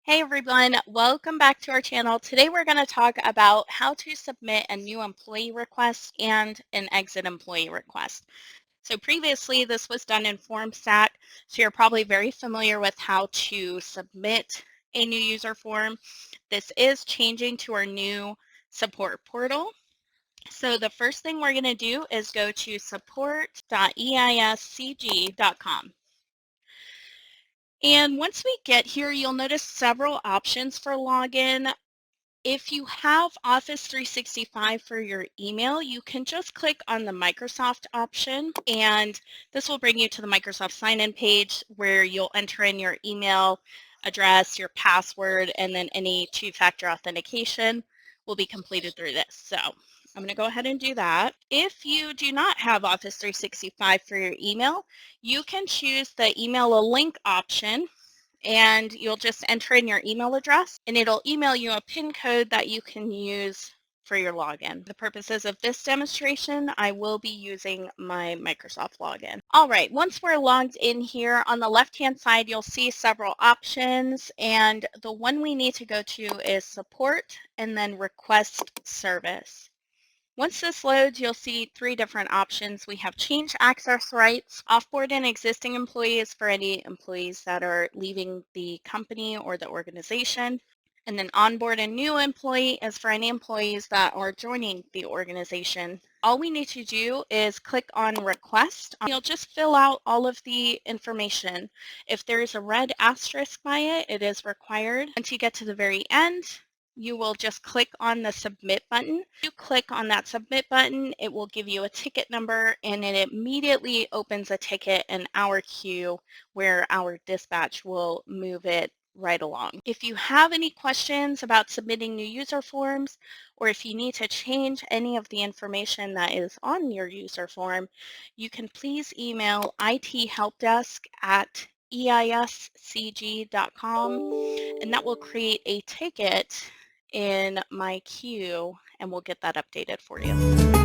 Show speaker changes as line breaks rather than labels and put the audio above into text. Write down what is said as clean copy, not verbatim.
Hey everyone, welcome back to our channel. Today we're going to talk about how to submit a new employee request and an exit employee request. So previously this was done in FormStat, so you're probably very familiar with how to submit a new user form. This is changing to our new support portal. So the first thing we're going to do is go to support.eiscg.com. And once we get here, you'll notice several options for login. If you have Office 365 for your email, you can just click on the Microsoft option, and this will bring you to the Microsoft sign-in page where you'll enter in your email address, your password, and then any two-factor authentication will be completed through this. So I'm going to go ahead and do that. If you do not have Office 365 for your email, you can choose the email a link option, and you'll just enter in your email address and it'll email you a PIN code that you can use for your login. For the purposes of this demonstration, I will be using my Microsoft login. All right, once we're logged in here, on the left-hand side, you'll see several options, and the one we need to go to is support and then request service. Once this loads, you'll see three different options. We have change access rights, offboard and existing employees for any employees that are leaving the company or the organization, and then onboard a new employee is for any employees that are joining the organization. All we need to do is click on request. You'll just fill out all of the information. If there's a red asterisk by it, it is required. Once you get to the very end, you will just click on the submit button. If you click on that submit button, it will give you a ticket number and it immediately opens a ticket in our queue where our dispatch will move it right along. If you have any questions about submitting new user forms, or if you need to change any of the information that is on your user form, you can please email ithelpdesk@eiscg.com, and that will create a ticket in my queue and we'll get that updated for you.